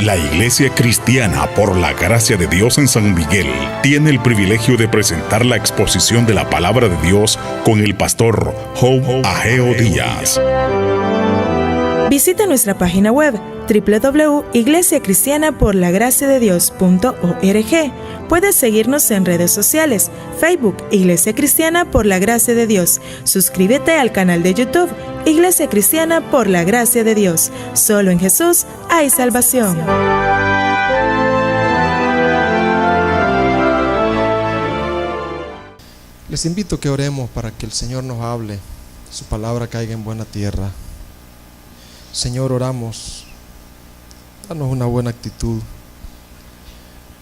La Iglesia Cristiana por la Gracia de Dios en San Miguel tiene el privilegio de presentar la exposición de la Palabra de Dios con el pastor Job Ageo Díaz. Visita nuestra página web www.iglesiacristianaporlagraciadedios.org. Puedes seguirnos en redes sociales, Facebook Iglesia Cristiana por la Gracia de Dios. Suscríbete al canal de YouTube Iglesia Cristiana por la Gracia de Dios. Solo en Jesús hay salvación. Les invito a que oremos para que el Señor nos hable, su palabra caiga en buena tierra. Señor, oramos, danos una buena actitud,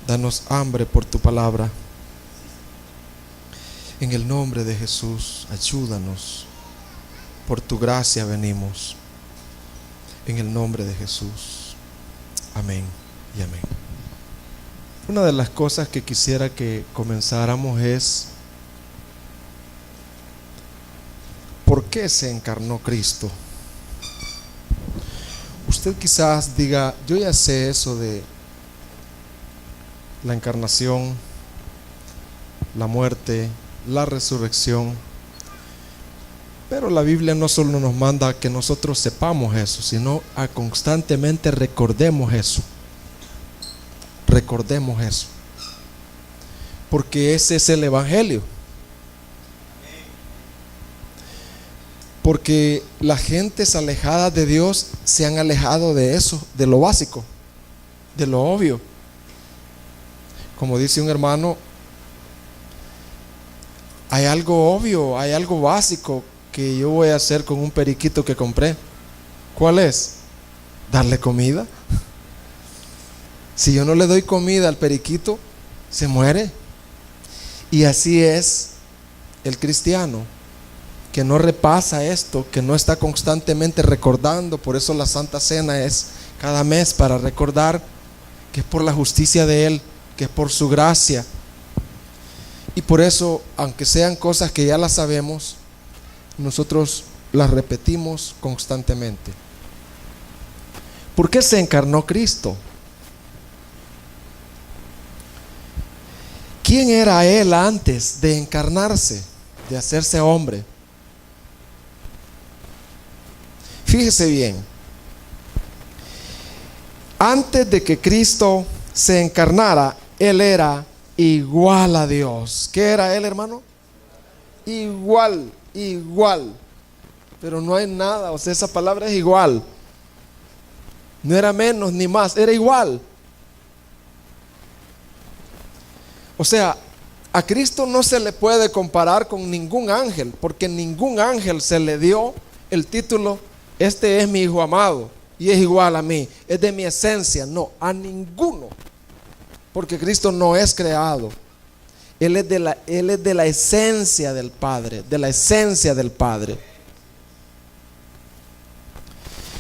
danos hambre por tu palabra. En el nombre de Jesús, ayúdanos, por tu gracia venimos, en el nombre de Jesús. Amén y amén. Una de las cosas que quisiera que comenzáramos es: ¿por qué se encarnó Cristo? Usted quizás diga: yo ya sé eso de la encarnación, la muerte, la resurrección, pero la Biblia no solo nos manda a que nosotros sepamos eso, sino a constantemente recordemos eso. Recordemos eso, porque ese es el Evangelio. Porque las gentes alejadas de Dios se han alejado de eso, de lo básico, de lo obvio. Como dice un hermano, hay algo obvio, hay algo básico que yo voy a hacer con un periquito que compré. ¿Cuál es? Darle comida. Si yo no le doy comida al periquito, se muere. Y así es el cristiano, que no repasa esto, que no está constantemente recordando. Por eso la Santa Cena es cada mes, para recordar que es por la justicia de Él, que es por su gracia. Y por eso, aunque sean cosas que ya las sabemos, nosotros las repetimos constantemente. ¿Por qué se encarnó Cristo? ¿Quién era Él antes de encarnarse, de hacerse hombre? Fíjese bien, antes de que Cristo se encarnara, Él era igual a Dios. ¿Qué era Él, hermano? Igual. Pero no hay nada, o sea, esa palabra es igual. No era menos ni más, era igual. O sea, a Cristo no se le puede comparar con ningún ángel, porque ningún ángel se le dio el título: este es mi hijo amado y es igual a mí, es de mi esencia. No, a ninguno, porque Cristo no es creado. Él es de la esencia del Padre, de la esencia del Padre.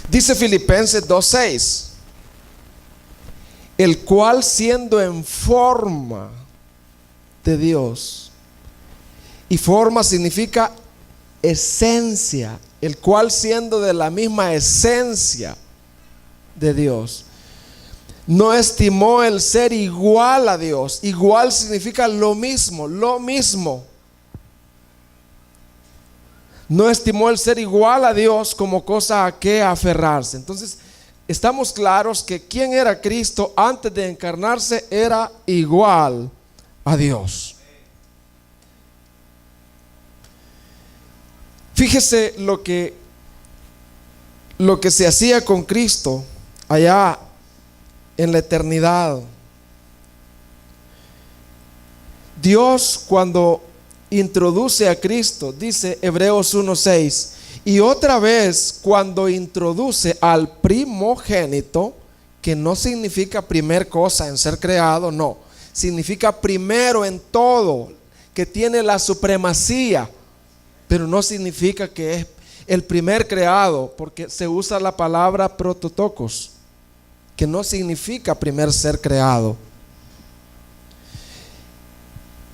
Dice Filipenses 2:6, el cual, siendo en forma de Dios, y forma significa esencia, el cual, siendo de la misma esencia de Dios, no estimó el ser igual a Dios. Igual significa lo mismo. No estimó el ser igual a Dios como cosa a que aferrarse. Entonces, estamos claros que ¿quién era Cristo antes de encarnarse? Era igual a Dios. Fíjese lo que se hacía con Cristo allá en la eternidad. Dios, cuando introduce a Cristo, dice Hebreos 1:6, y otra vez cuando introduce al primogénito, que no significa primer cosa en ser creado, no, significa primero en todo, que tiene la supremacía, pero no significa que es el primer creado, porque se usa la palabra prototokos, que no significa primer ser creado.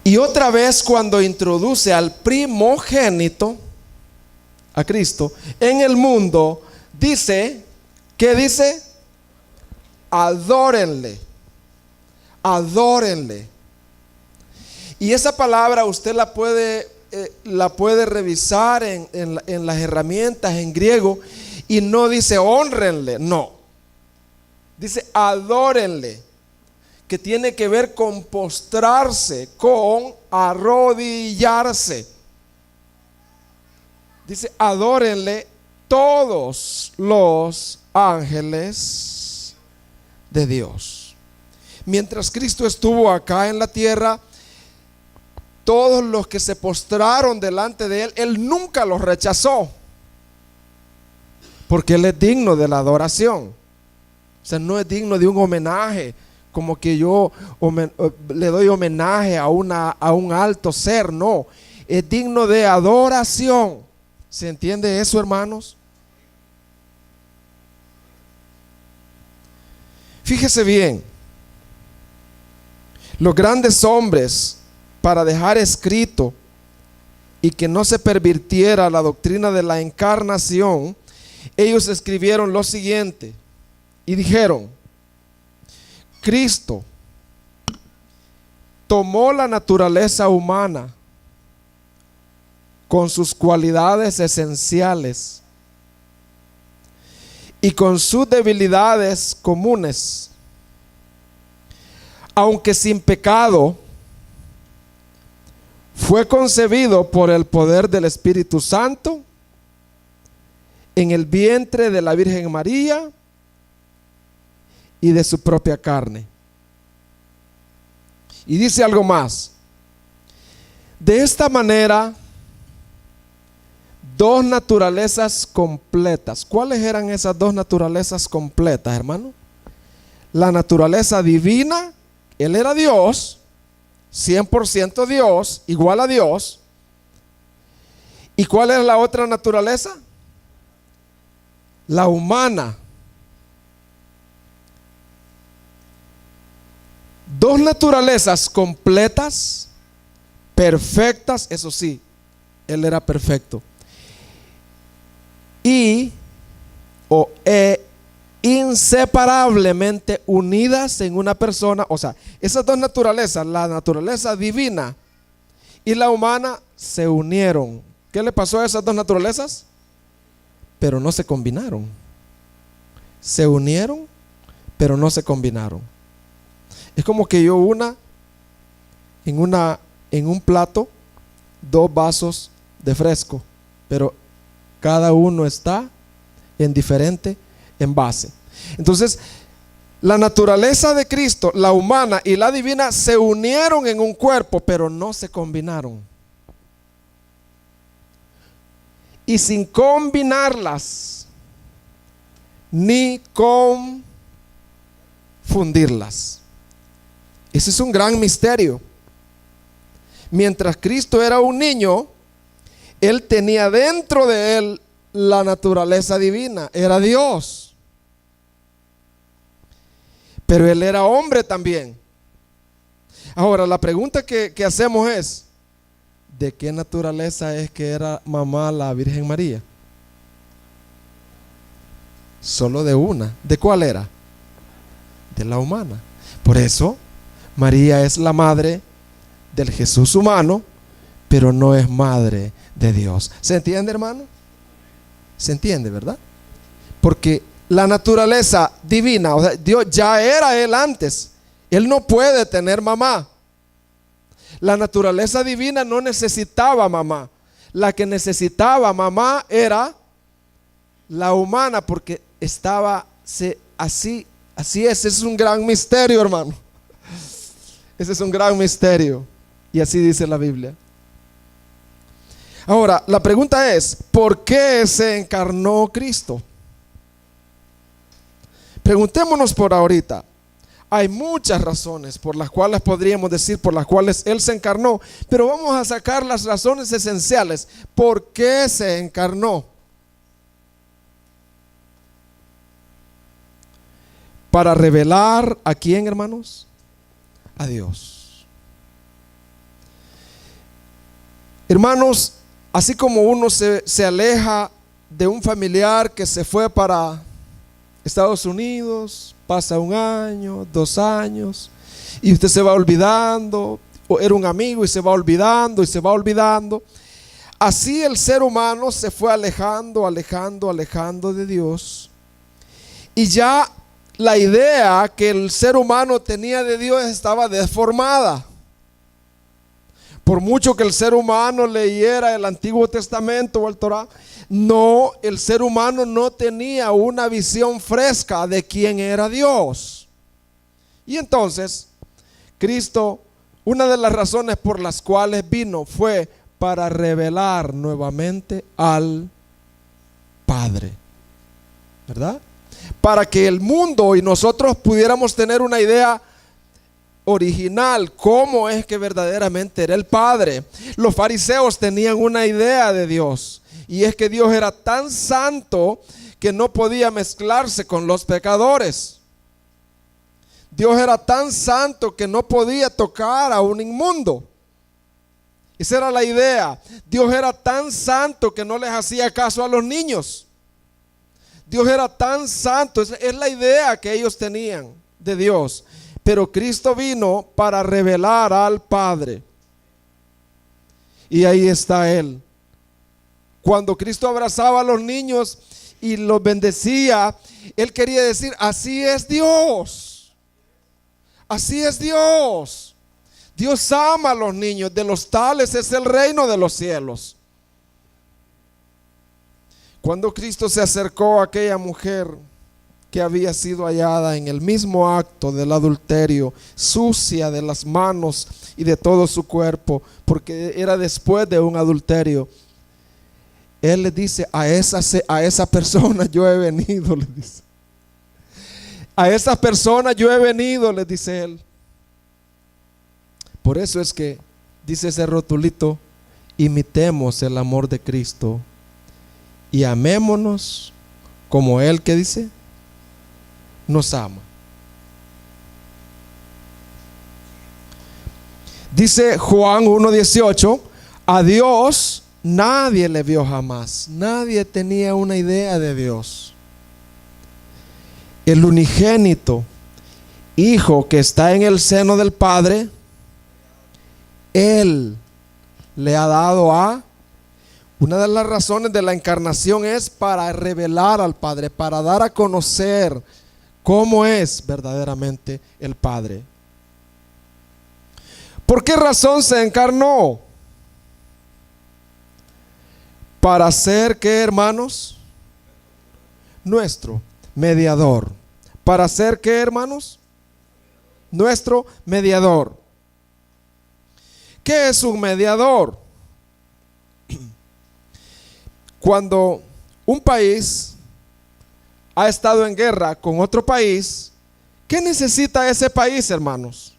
Y otra vez cuando introduce al primogénito, a Cristo, en el mundo, dice, ¿qué dice? adórenle, adórenle. Y esa palabra usted la puede revisar en las herramientas en griego, y no dice honrenle, no, dice adórenle, que tiene que ver con postrarse, con arrodillarse. Dice adórenle todos los ángeles de Dios. Mientras Cristo estuvo acá en la tierra, todos los que se postraron delante de Él, Él nunca los rechazó, porque Él es digno de la adoración. O sea, no es digno de un homenaje, como que yo le doy homenaje a un alto ser. No, es digno de adoración. ¿Se entiende eso, hermanos? Fíjese bien, los grandes hombres, para dejar escrito y que no se pervirtiera la doctrina de la encarnación, ellos escribieron lo siguiente y dijeron: Cristo tomó la naturaleza humana con sus cualidades esenciales y con sus debilidades comunes, aunque sin pecado, fue concebido por el poder del Espíritu Santo en el vientre de la Virgen María y de su propia carne. Y dice algo más: de esta manera, dos naturalezas completas. ¿Cuáles eran esas dos naturalezas completas, hermano? La naturaleza divina, Él era Dios, 100% Dios, igual a Dios. ¿Y cuál es la otra naturaleza? La humana. Dos naturalezas completas, perfectas, eso sí, Él era perfecto. Y inseparablemente unidas en una persona. O sea, esas dos naturalezas, la naturaleza divina y la humana, se unieron. ¿Qué le pasó a esas dos naturalezas? Pero no se combinaron. Se unieron, pero no se combinaron. Es como que yo en un plato, dos vasos de fresco, pero cada uno está en diferente envase. Entonces, la naturaleza de Cristo, la humana y la divina, se unieron en un cuerpo, pero no se combinaron. Y sin combinarlas, ni confundirlas. Ese es un gran misterio. Mientras Cristo era un niño, Él tenía dentro de Él la naturaleza divina, era Dios. Pero Él era hombre también. Ahora, la pregunta que hacemos es: ¿de qué naturaleza es que era mamá la Virgen María? Solo de una. ¿De cuál era? De la humana. Por eso María es la madre del Jesús humano, pero no es madre de Dios. ¿Se entiende, hermano? ¿Se entiende, verdad? Porque la naturaleza divina, o sea, Dios ya era Él antes. Él no puede tener mamá. La naturaleza divina no necesitaba mamá. La que necesitaba mamá era la humana, porque estaba así es. Ese es un gran misterio, hermano. Ese es un gran misterio. Y así dice la Biblia. Ahora, la pregunta es: ¿por qué se encarnó Cristo? Preguntémonos por ahorita. Hay muchas razones por las cuales podríamos decir por las cuales Él se encarnó, pero vamos a sacar las razones esenciales. ¿Por qué se encarnó? Para revelar ¿a quién, hermanos? A Dios. Hermanos, así como uno se aleja de un familiar que se fue para Estados Unidos, pasa 1 año, 2 años, y usted se va olvidando, o era un amigo y se va olvidando y se va olvidando. Así el ser humano se fue alejando, alejando, alejando de Dios. Y ya la idea que el ser humano tenía de Dios estaba deformada. Por mucho que el ser humano leyera el Antiguo Testamento o el Torá, no, el ser humano no tenía una visión fresca de quién era Dios. Y entonces, Cristo, una de las razones por las cuales vino fue para revelar nuevamente al Padre, ¿verdad? Para que el mundo y nosotros pudiéramos tener una idea original, cómo es que verdaderamente era el Padre. Los fariseos tenían una idea de Dios, y es que Dios era tan santo que no podía mezclarse con los pecadores. Dios era tan santo que no podía tocar a un inmundo. Esa era la idea. Dios era tan santo que no les hacía caso a los niños. Dios era tan santo, es la idea que ellos tenían de Dios. Pero Cristo vino para revelar al Padre. Y ahí está Él. Cuando Cristo abrazaba a los niños y los bendecía, Él quería decir, así es Dios. Así es Dios. Dios ama a los niños, de los tales es el reino de los cielos. Cuando Cristo se acercó a aquella mujer que había sido hallada en el mismo acto del adulterio, sucia de las manos y de todo su cuerpo, porque era después de un adulterio, Él le dice, a esa persona yo he venido, le dice. A esa persona yo he venido, le dice Él. Por eso es que dice ese rotulito, imitemos el amor de Cristo y amémonos como Él, que dice, nos ama. Dice Juan 1:18, a Dios nadie le vio jamás, nadie tenía una idea de Dios. El unigénito Hijo que está en el seno del Padre, Él le ha dado a... Una de las razones de la encarnación es para revelar al Padre, para dar a conocer cómo es verdaderamente el Padre. ¿Por qué razón se encarnó? Para ser, ¿qué, hermanos? Nuestro mediador. ¿Para ser qué, hermanos? Nuestro mediador. ¿Qué es un mediador? Cuando un país ha estado en guerra con otro país, ¿qué necesita ese país, hermanos?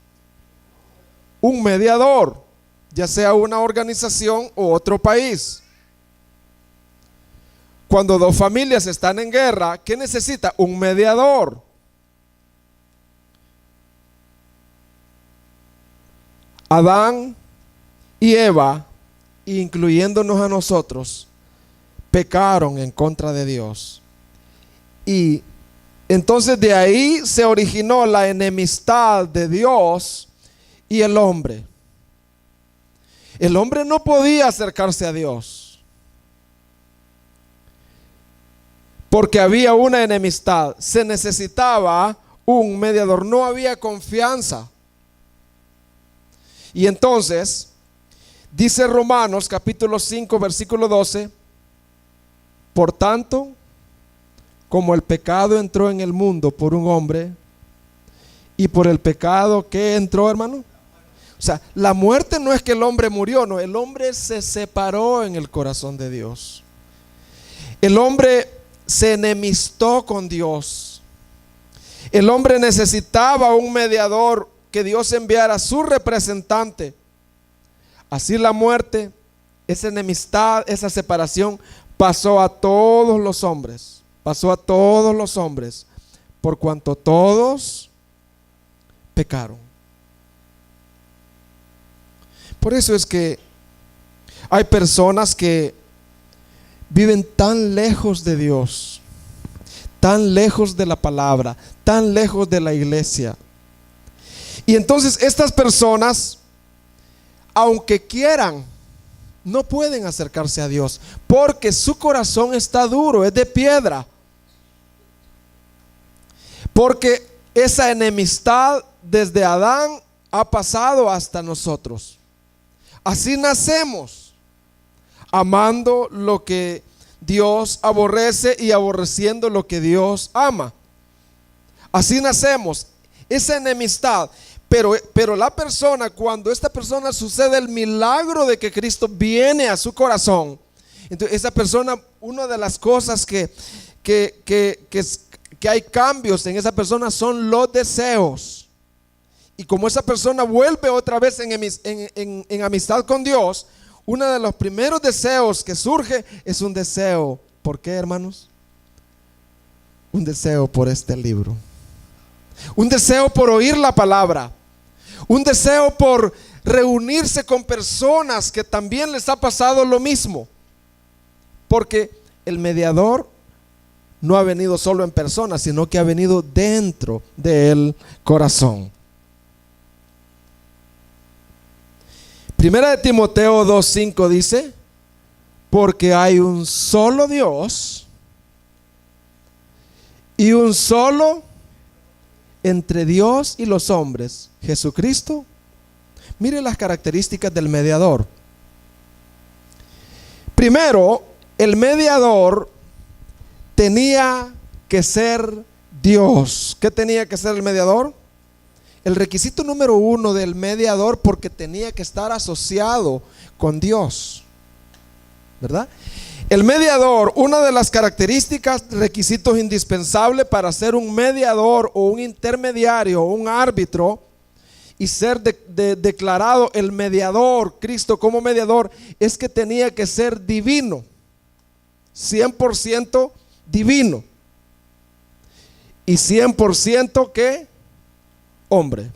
Un mediador, ya sea una organización o otro país. Cuando dos familias están en guerra, ¿qué necesita? Un mediador. Adán y Eva, incluyéndonos a nosotros, pecaron en contra de Dios. Y entonces de ahí se originó la enemistad de Dios y el hombre. El hombre no podía acercarse a Dios porque había una enemistad. Se necesitaba un mediador, no había confianza. Y entonces dice Romanos capítulo 5 versículo 12: por tanto, como el pecado entró en el mundo por un hombre, y por el pecado, ¿qué entró, hermano? O sea, la muerte no es que el hombre murió, no, el hombre se separó en el corazón de Dios. El hombre se enemistó con Dios. El hombre necesitaba un mediador, que Dios enviara a su representante. Así la muerte, esa enemistad, esa separación pasó a todos los hombres. Pasó a todos los hombres, por cuanto todos pecaron. Por eso es que hay personas que viven tan lejos de Dios, tan lejos de la palabra, tan lejos de la iglesia. Y entonces estas personas, aunque quieran, no pueden acercarse a Dios, porque su corazón está duro, es de piedra. Porque esa enemistad desde Adán ha pasado hasta nosotros. Así nacemos, amando lo que Dios aborrece y aborreciendo lo que Dios ama. Así nacemos, esa enemistad. Pero la persona, cuando esta persona sucede el milagro de que Cristo viene a su corazón, entonces esa persona, una de las cosas que hay cambios en esa persona son los deseos. Y como esa persona vuelve otra vez en amistad con Dios, uno de los primeros deseos que surge es un deseo. ¿Por qué, hermanos? Un deseo por este libro. Un deseo por oír la palabra. Un deseo por reunirse con personas que también les ha pasado lo mismo. Porque el mediador no ha venido solo en persona, sino que ha venido dentro del corazón. Primera de Timoteo 2:5 dice: porque hay un solo Dios y un solo entre Dios y los hombres, Jesucristo. Mire las características del mediador. Primero, el mediador tenía que ser Dios. ¿Qué tenía que ser el mediador? El requisito número uno del mediador, porque tenía que estar asociado con Dios, ¿verdad? El mediador, una de las características, requisitos indispensables para ser un mediador o un intermediario o un árbitro y ser declarado el mediador, Cristo como mediador, es que tenía que ser divino, 100% divino y 100% ¿qué? Hombre.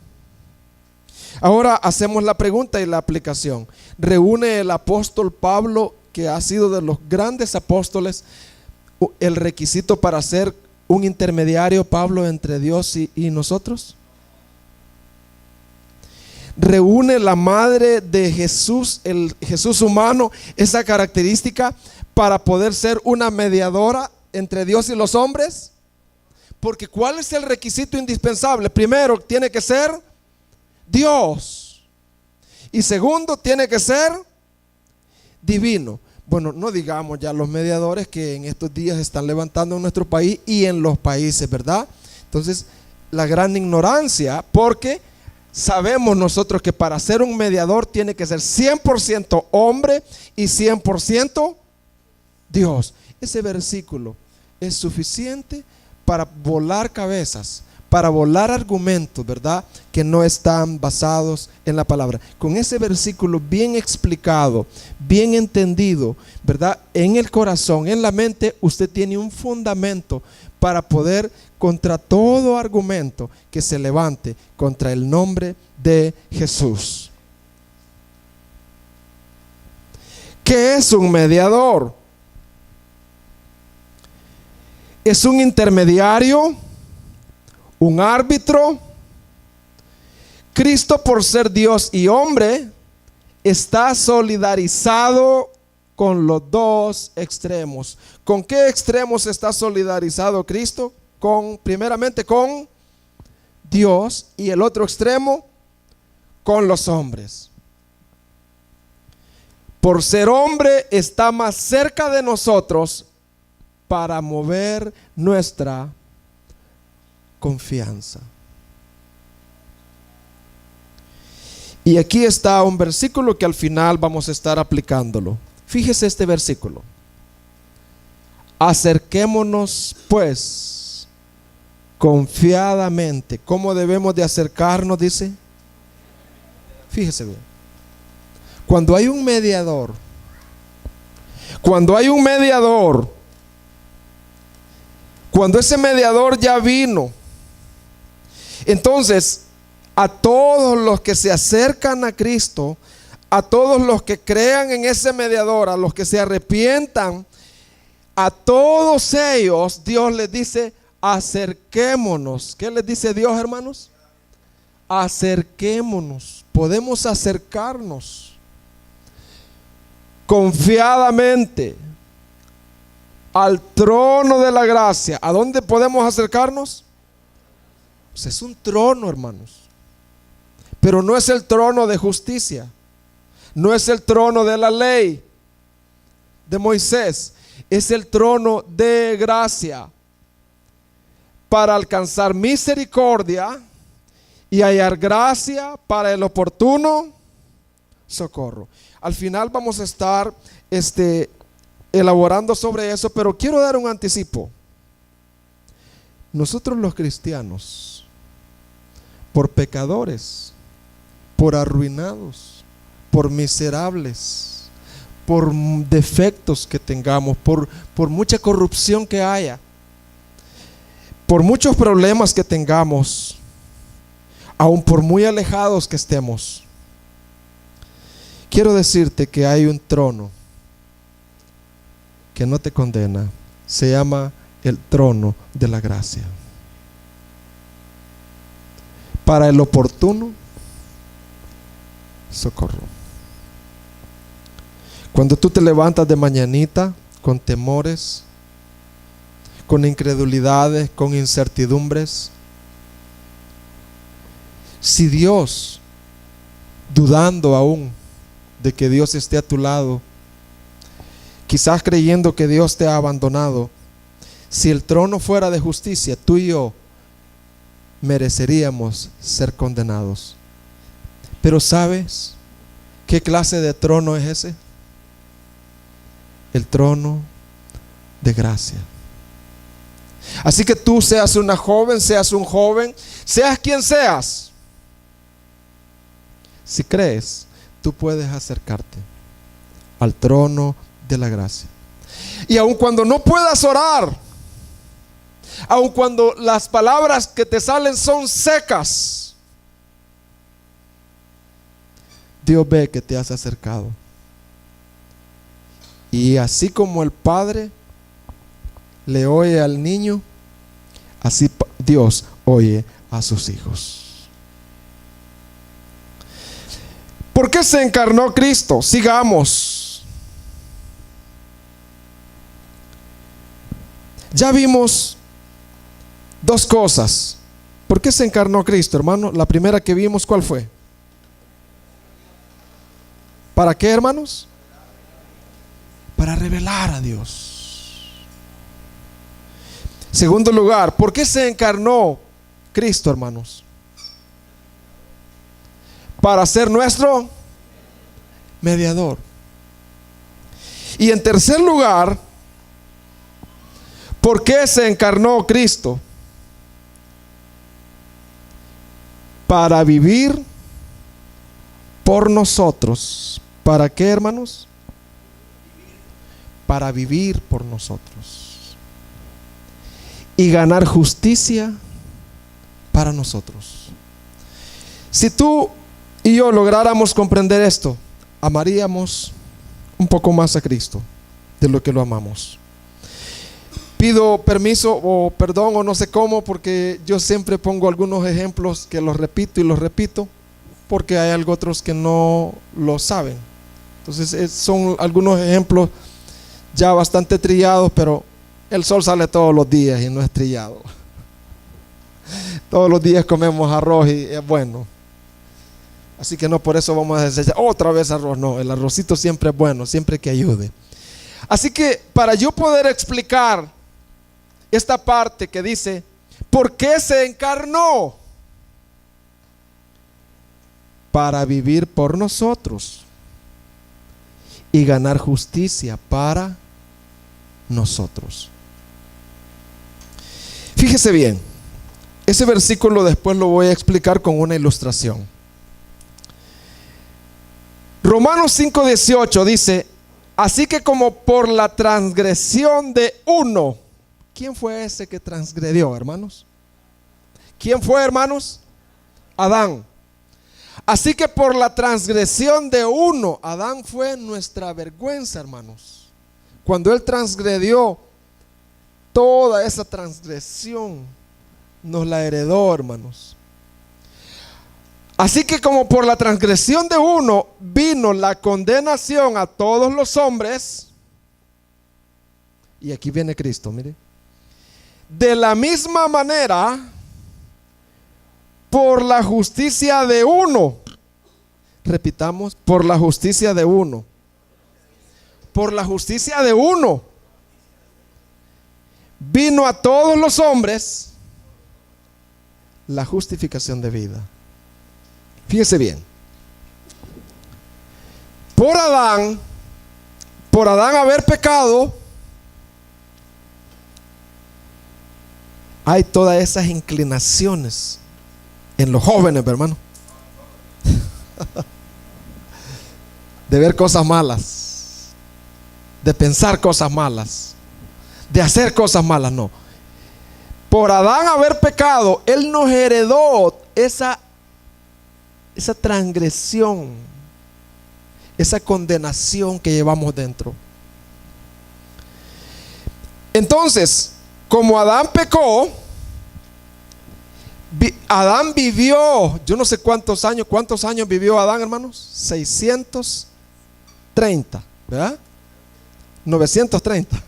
Ahora hacemos la pregunta y la aplicación. ¿Reúne el apóstol Pablo, que ha sido de los grandes apóstoles, el requisito para ser un intermediario, Pablo, entre Dios y nosotros? ¿Reúne la madre de Jesús, el Jesús humano, esa característica para poder ser una mediadora entre Dios y los hombres? Porque ¿cuál es el requisito indispensable? Primero, tiene que ser Dios. Y segundo, tiene que ser divino. Bueno, no digamos ya los mediadores que en estos días están levantando en nuestro país y en los países, ¿verdad? Entonces, la gran ignorancia, porque sabemos nosotros que para ser un mediador tiene que ser 100% hombre y 100% Dios. Ese versículo es suficiente para volar cabezas, para volar argumentos, ¿verdad?, que no están basados en la palabra. Con ese versículo bien explicado, bien entendido, ¿verdad?, en el corazón, en la mente, usted tiene un fundamento para poder, contra todo argumento que se levante contra el nombre de Jesús. ¿Qué es un mediador? Es un intermediario, un árbitro. Cristo, por ser Dios y hombre, está solidarizado con los dos extremos. ¿Con qué extremos está solidarizado Cristo? Primeramente con Dios, y el otro extremo con los hombres. Por ser hombre, está más cerca de nosotros para mover nuestra confianza. Y aquí está un versículo que al final vamos a estar aplicándolo. Fíjese este versículo: acerquémonos pues confiadamente. ¿Cómo debemos de acercarnos? Dice. Fíjese bien. Cuando hay un mediador, cuando ese mediador ya vino, entonces a todos los que se acercan a Cristo, a todos los que crean en ese mediador, a los que se arrepientan, a todos ellos Dios les dice: acerquémonos. ¿Qué les dice Dios, hermanos? Acerquémonos. Podemos acercarnos confiadamente al trono de la gracia. ¿A dónde podemos acercarnos? Pues es un trono, hermanos. Pero no es el trono de justicia. No es el trono de la ley de Moisés. Es el trono de gracia, para alcanzar misericordia y hallar gracia para el oportuno socorro. Al final vamos a estar elaborando sobre eso, pero quiero dar un anticipo. Nosotros los cristianos, por pecadores, por arruinados, por miserables, por defectos que tengamos, por mucha corrupción que haya, por muchos problemas que tengamos, aun por muy alejados que estemos, quiero decirte que hay un trono que no te condena. Se llama el trono de la gracia, para el oportuno socorro. Cuando tú te levantas de mañanita con temores, con incredulidades, con incertidumbres, si Dios, dudando aún de que Dios esté a tu lado, quizás creyendo que Dios te ha abandonado, si el trono fuera de justicia, tú y yo mereceríamos ser condenados. Pero ¿sabes qué clase de trono es ese? El trono de gracia. Así que tú, seas una joven, seas un joven, seas quien seas, si crees, tú puedes acercarte al trono de la gracia. Y aun cuando no puedas orar, aun cuando las palabras que te salen son secas, Dios ve que te has acercado. Y así como el padre le oye al niño, así Dios oye a sus hijos. ¿Por qué se encarnó Cristo? Sigamos. Ya vimos dos cosas. ¿Por qué se encarnó Cristo, hermano? La primera que vimos, ¿cuál fue? ¿Para qué, hermanos? Para revelar a Dios. Segundo lugar, ¿por qué se encarnó Cristo, hermanos? Para ser nuestro mediador. Y en tercer lugar, ¿por qué se encarnó Cristo? Para vivir por nosotros. ¿Para qué, hermanos? Para vivir por nosotros y ganar justicia para nosotros. Si tú y yo lográramos comprender esto, amaríamos un poco más a Cristo de lo que lo amamos. Pido permiso o perdón o no sé cómo, porque yo siempre pongo algunos ejemplos que los repito y los repito, porque hay algo otros que no lo saben. Entonces son algunos ejemplos ya bastante trillados, pero el sol sale todos los días y no es trillado. Todos los días comemos arroz y es bueno. Así que no por eso vamos a decir otra vez arroz. No, el arrocito siempre es bueno, siempre que ayude. Así que para yo poder explicar esta parte que dice, ¿por qué se encarnó? Para vivir por nosotros y ganar justicia para nosotros. Fíjese bien, ese versículo después lo voy a explicar con una ilustración. Romanos 5:18 dice: así que como por la transgresión de uno. ¿Quién fue ese que transgredió, hermanos? ¿Quién fue, hermanos? Adán. Así que por la transgresión de uno, Adán fue nuestra vergüenza, hermanos. Cuando él transgredió toda esa transgresión nos la heredó, hermanos. Así que como por la transgresión de uno vino la condenación a todos los hombres, y aquí viene Cristo, mire, de la misma manera, por la justicia de uno, repitamos, por la justicia de uno, por la justicia de uno, vino a todos los hombres la justificación de vida. Fíjese bien, por Adán haber pecado, hay todas esas inclinaciones en los jóvenes, hermano, de ver cosas malas, de pensar cosas malas, de hacer cosas malas. No, por Adán haber pecado, él nos heredó esa transgresión, esa condenación que llevamos dentro. Entonces, como Adán pecó, Adán vivió, yo no sé cuántos años vivió Adán, hermanos, 630, ¿verdad? 930.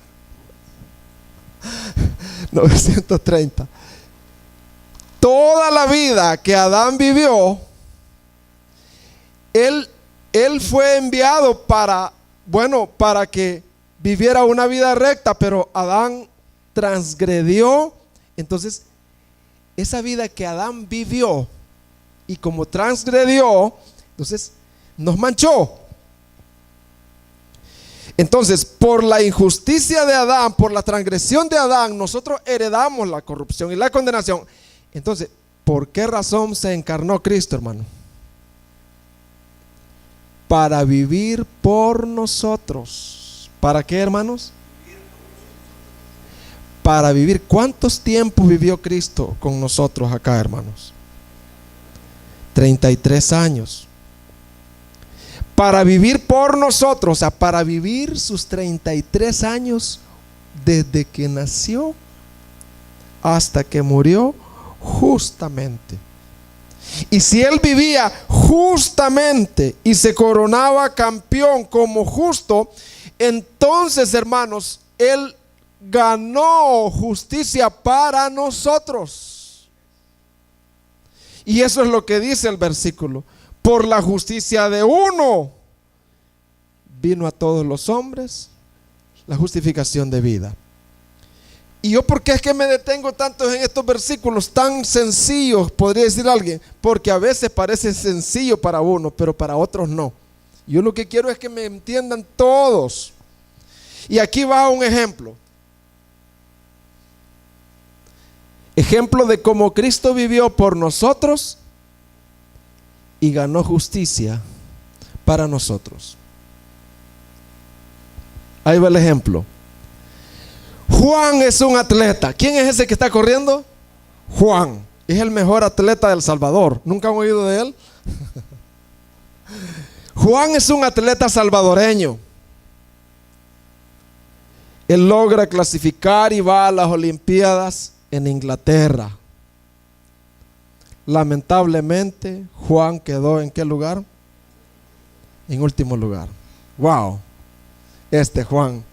930. Toda la vida que Adán vivió, él fue enviado para que viviera una vida recta, pero Adán transgredió. Entonces, esa vida que Adán vivió y como transgredió, entonces nos manchó. Entonces, por la injusticia de Adán, por la transgresión de Adán, nosotros heredamos la corrupción y la condenación. Entonces, ¿por qué razón se encarnó Cristo, hermano? Para vivir por nosotros. ¿Para qué, hermanos? Para vivir. ¿Cuántos tiempos vivió Cristo con nosotros acá, hermanos? 33 años. Para vivir por nosotros, o sea, para vivir sus 33 años desde que nació hasta que murió justamente. Y si él vivía justamente y se coronaba campeón como justo, entonces, hermanos, él ganó justicia para nosotros. Y eso es lo que dice el versículo. Por la justicia de uno vino a todos los hombres la justificación de vida. ¿Y yo por qué es que me detengo tanto en estos versículos tan sencillos? Podría decir alguien, porque a veces parece sencillo para uno, pero para otros no. Yo lo que quiero es que me entiendan todos. Y aquí va un ejemplo. Ejemplo de cómo Cristo vivió por nosotros y ganó justicia para nosotros. Ahí va el ejemplo. Juan es un atleta. ¿Quién es ese que está corriendo? Juan. Es el mejor atleta del Salvador. ¿Nunca han oído de él? Juan es un atleta salvadoreño. Él logra clasificar y va a las Olimpiadas en Inglaterra. Lamentablemente, Juan quedó ¿en qué lugar? En último lugar. Wow. Juan.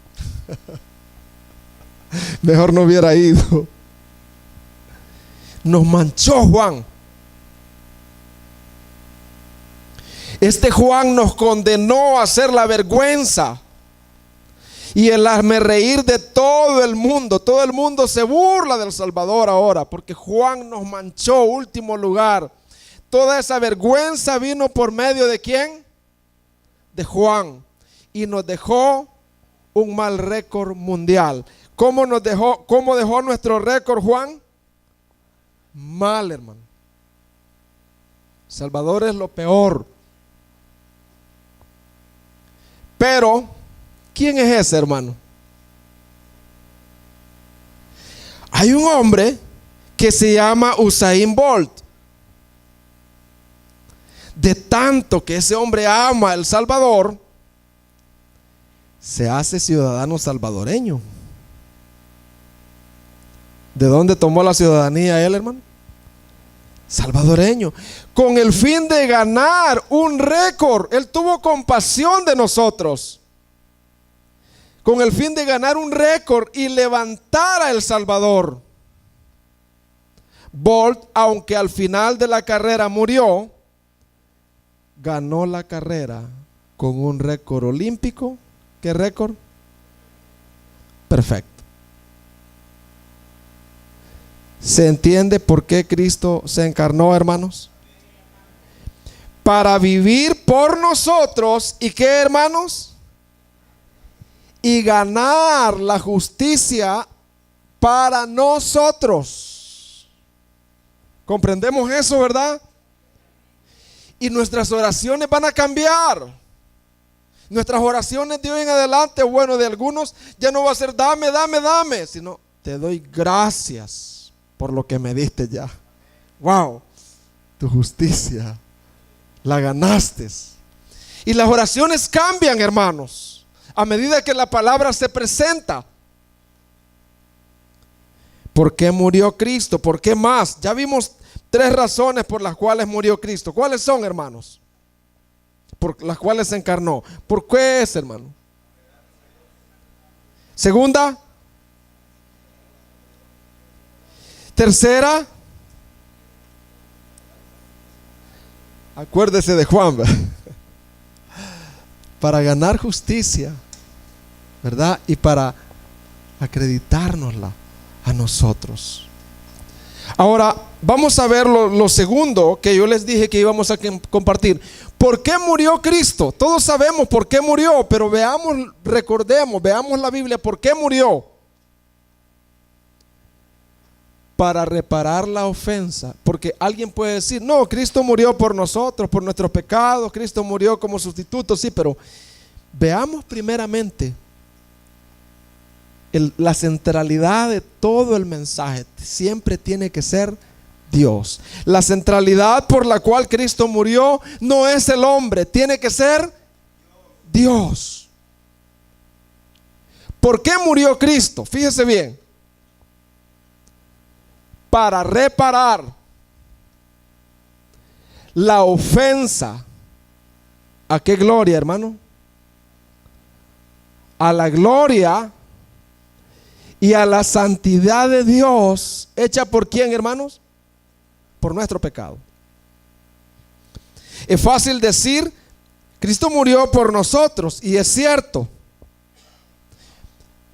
Mejor no hubiera ido. Nos manchó Juan. Juan nos condenó a ser la vergüenza y el hazmerreír de todo el mundo. Todo el mundo se burla del Salvador ahora porque Juan nos manchó, último lugar. Toda esa vergüenza vino por medio de ¿quién? De Juan. Y nos dejó un mal récord mundial. ¿Cómo dejó nuestro récord Juan? Mal, hermano. Salvador es lo peor. Pero, ¿quién es ese, hermano? Hay un hombre que se llama Usain Bolt. De tanto que ese hombre ama a El Salvador, se hace ciudadano salvadoreño. ¿De dónde tomó la ciudadanía él, hermano? Salvadoreño. Con el fin de ganar un récord. Él tuvo compasión de nosotros. Con el fin de ganar un récord y levantar a El Salvador. Bolt, aunque al final de la carrera murió, ganó la carrera con un récord olímpico. ¿Qué récord? Perfecto. ¿Se entiende por qué Cristo se encarnó, hermanos? Para vivir por nosotros. ¿Y qué, hermanos? Y ganar la justicia para nosotros. ¿Comprendemos eso, verdad? Y nuestras oraciones van a cambiar. Nuestras oraciones de hoy en adelante, bueno, de algunos ya no va a ser dame, dame, dame, sino te doy gracias por lo que me diste ya. Wow, tu justicia la ganaste. Y las oraciones cambian, hermanos, a medida que la palabra se presenta. ¿Por qué murió Cristo? ¿Por qué más? Ya vimos 3 razones por las cuales murió Cristo. ¿Cuáles son, hermanos? Por las cuales se encarnó. ¿Por qué es, hermano? Segunda. Tercera. Acuérdese de Juan, ¿verdad? Para ganar justicia, ¿verdad? Y para acreditárnosla a nosotros. Ahora vamos a ver lo segundo que yo les dije que íbamos a compartir. ¿Por qué murió Cristo? Todos sabemos por qué murió, pero veamos la Biblia. ¿Por qué murió? Para reparar la ofensa. Porque alguien puede decir, no, Cristo murió por nosotros, por nuestros pecados, Cristo murió como sustituto, sí, pero veamos primeramente la centralidad de todo el mensaje. Siempre tiene que ser Dios. La centralidad por la cual Cristo murió no es el hombre, tiene que ser Dios. ¿Por qué murió Cristo? Fíjese bien. Para reparar la ofensa. ¿A qué gloria, hermano? A la gloria y a la santidad de Dios, hecha por quién, hermanos? Por nuestro pecado. Es fácil decir, Cristo murió por nosotros, y es cierto.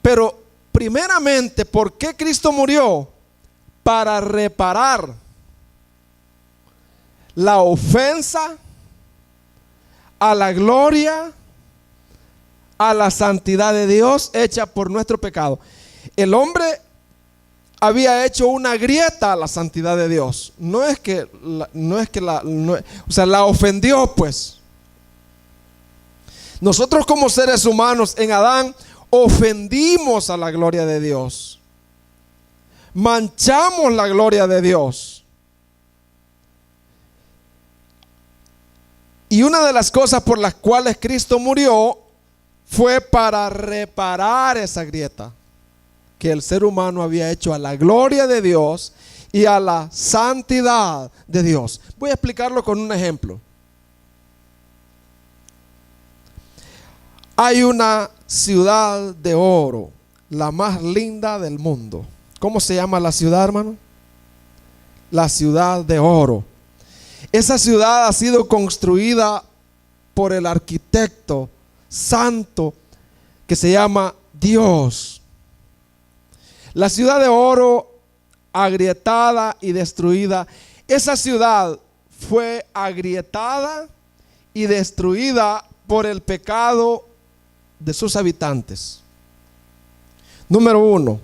Pero primeramente, ¿por qué Cristo murió? Para reparar la ofensa a la gloria, a la santidad de Dios hecha por nuestro pecado. El hombre había hecho una grieta a la santidad de Dios. La ofendió, pues. Nosotros como seres humanos en Adán ofendimos a la gloria de Dios. Manchamos la gloria de Dios. Y una de las cosas por las cuales Cristo murió fue para reparar esa grieta que el ser humano había hecho a la gloria de Dios y a la santidad de Dios. Voy a explicarlo con un ejemplo. Hay una ciudad de oro, la más linda del mundo. ¿Cómo se llama la ciudad, hermano? La ciudad de oro. Esa ciudad ha sido construida por el arquitecto santo que se llama Dios. La ciudad de oro, agrietada y destruida. Esa ciudad fue agrietada y destruida por el pecado de sus habitantes. Número 1.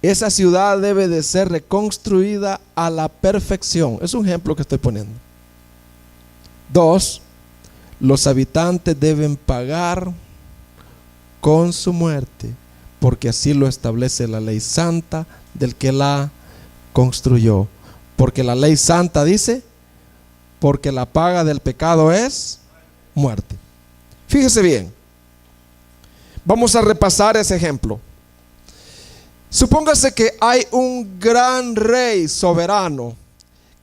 Esa ciudad debe de ser reconstruida a la perfección. Es un ejemplo que estoy poniendo. 2. Los habitantes deben pagar con su muerte, porque así lo establece la ley santa del que la construyó. Porque la ley santa dice, porque la paga del pecado es muerte. Fíjese bien. Vamos a repasar ese ejemplo. Supóngase que hay un gran rey soberano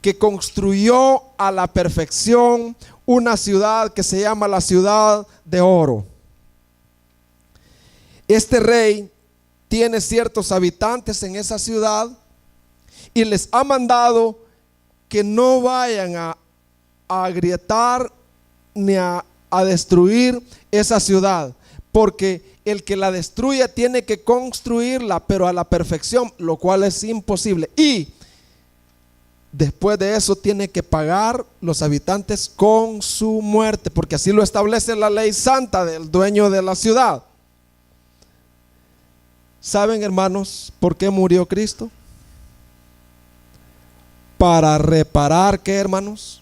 que construyó a la perfección una ciudad que se llama la ciudad de oro. Este rey tiene ciertos habitantes en esa ciudad y les ha mandado que no vayan a agrietar ni a destruir esa ciudad, porque el que la destruya tiene que construirla, pero a la perfección, lo cual es imposible. Y después de eso tiene que pagar los habitantes con su muerte, porque así lo establece la ley santa del dueño de la ciudad. ¿Saben, hermanos, por qué murió Cristo? Para reparar, ¿qué, hermanos?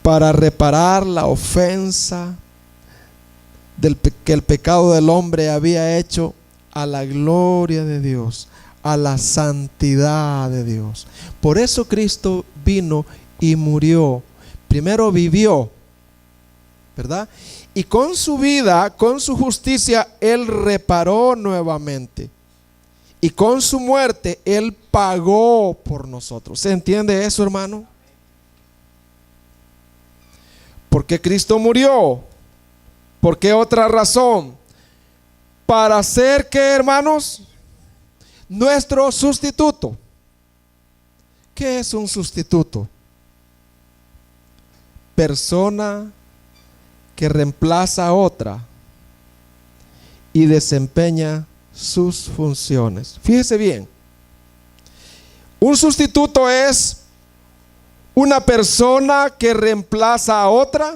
Para reparar la ofensa que el pecado del hombre había hecho a la gloria de Dios, a la santidad de Dios. Por eso Cristo vino y murió. Primero vivió, ¿verdad? Y con su vida, con su justicia, Él reparó nuevamente. Y con su muerte, Él pagó por nosotros. ¿Se entiende eso, hermano? ¿Por qué Cristo murió? ¿Por qué otra razón? Para ser, ¿qué, hermanos? Nuestro sustituto. ¿Qué es un sustituto? Persona que reemplaza a otra y desempeña sus funciones. Fíjese bien, un sustituto es una persona que reemplaza a otra,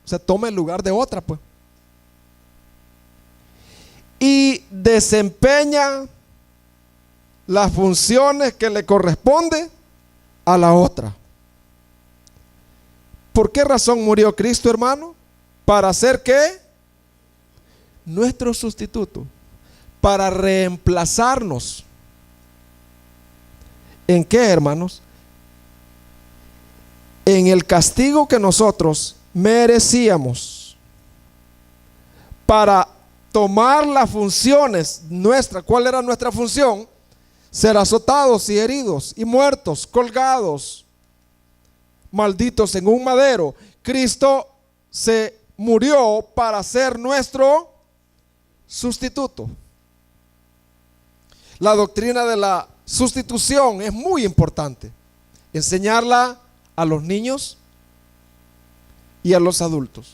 o sea, toma el lugar de otra, pues, y desempeña las funciones que le corresponde a la otra. ¿Por qué razón murió Cristo, hermano? ¿Para hacer qué? Nuestro sustituto. Para reemplazarnos. ¿En qué, hermanos? En el castigo que nosotros merecíamos. Para tomar las funciones nuestras. ¿Cuál era nuestra función? Ser azotados y heridos y muertos, colgados, malditos en un madero. Cristo se murió para ser nuestro sustituto. La doctrina de la sustitución es muy importante. Enseñarla a los niños y a los adultos.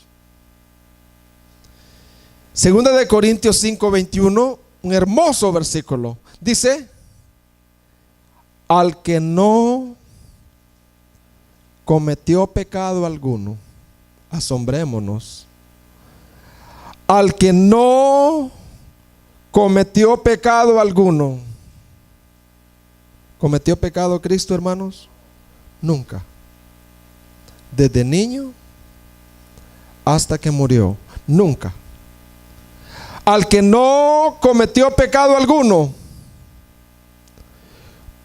Segunda de Corintios 5:21, un hermoso versículo. Dice: al que no cometió pecado alguno, asombrémonos. Al que no cometió pecado alguno. ¿Cometió pecado Cristo, hermanos? Nunca. Desde niño hasta que murió, nunca. Al que no cometió pecado alguno,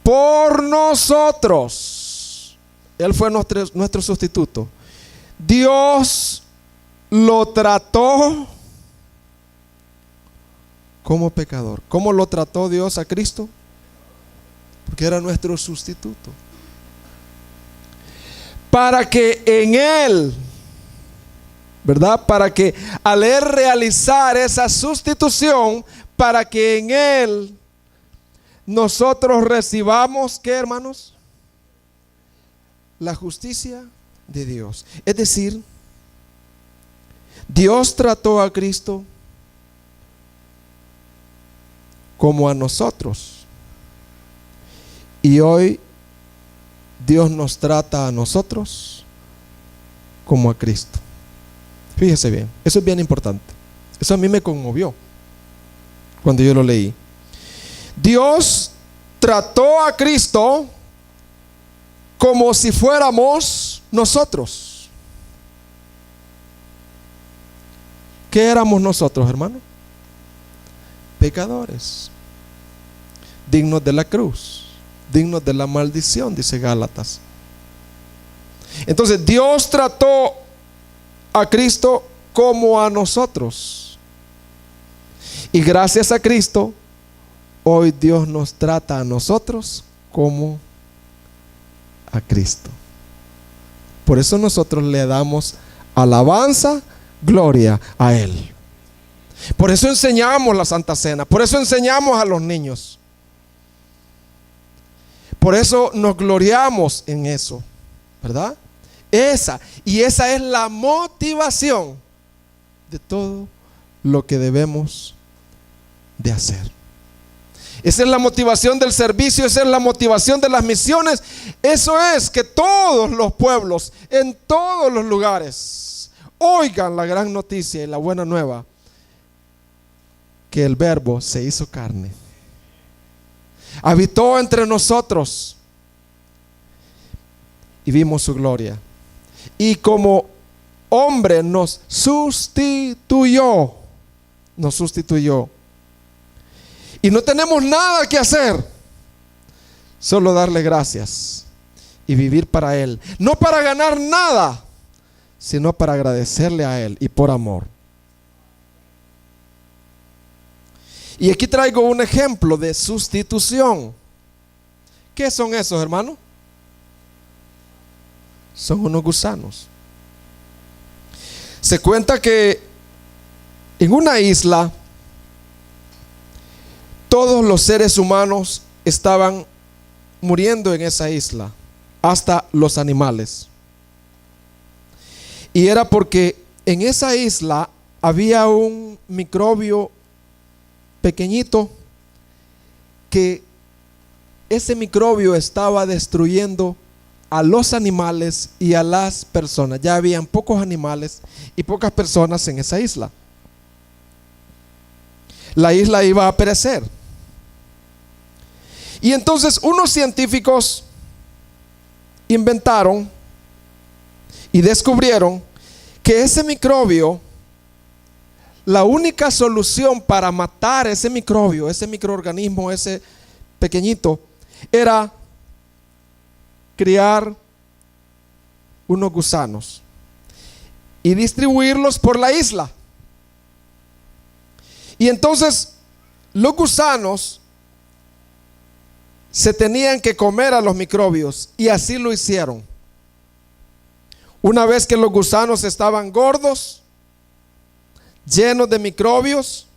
por nosotros, Él fue nuestro sustituto. Dios lo trató como pecador. ¿Cómo lo trató Dios a Cristo? Porque era nuestro sustituto. Para que en Él, ¿verdad? Para que al Él realizar esa sustitución, para que en Él nosotros recibamos, ¿qué, hermanos? La justicia de Dios. Es decir, Dios trató a Cristo como a nosotros. Y hoy Dios nos trata a nosotros como a Cristo. Fíjese bien, eso es bien importante. Eso a mí me conmovió cuando yo lo leí. Dios trató a Cristo como si fuéramos nosotros. ¿Qué éramos nosotros, hermano? Pecadores, dignos de la cruz, dignos de la maldición, dice Gálatas. Entonces Dios trató a Cristo como a nosotros. Y gracias a Cristo, hoy Dios nos trata a nosotros como a Cristo. Por eso nosotros le damos alabanza, gloria a Él. Por eso enseñamos la Santa Cena. Por eso enseñamos a los niños. Por eso nos gloriamos en eso, ¿verdad? Esa es la motivación de todo lo que debemos de hacer. Esa es la motivación del servicio, esa es la motivación de las misiones. Eso es que todos los pueblos, en todos los lugares, oigan la gran noticia y la buena nueva, que el Verbo se hizo carne, habitó entre nosotros y vimos su gloria. Y como hombre nos sustituyó. Y no tenemos nada que hacer, solo darle gracias y vivir para Él. No para ganar nada, sino para agradecerle a Él y por amor. Y aquí traigo un ejemplo de sustitución. ¿Qué son esos, hermano? Son unos gusanos. Se cuenta que en una isla todos los seres humanos estaban muriendo en esa isla, hasta los animales. Y era porque en esa isla había un microbio pequeñito, que ese microbio estaba destruyendo a los animales y a las personas. Ya habían pocos animales y pocas personas en esa isla. La isla iba a perecer. Y entonces unos científicos inventaron y descubrieron que ese microbio, la única solución para matar ese microbio, ese microorganismo, ese pequeñito, era criar unos gusanos y distribuirlos por la isla. Y entonces los gusanos se tenían que comer a los microbios, y así lo hicieron. Una vez que los gusanos estaban gordos, llenos de microbios,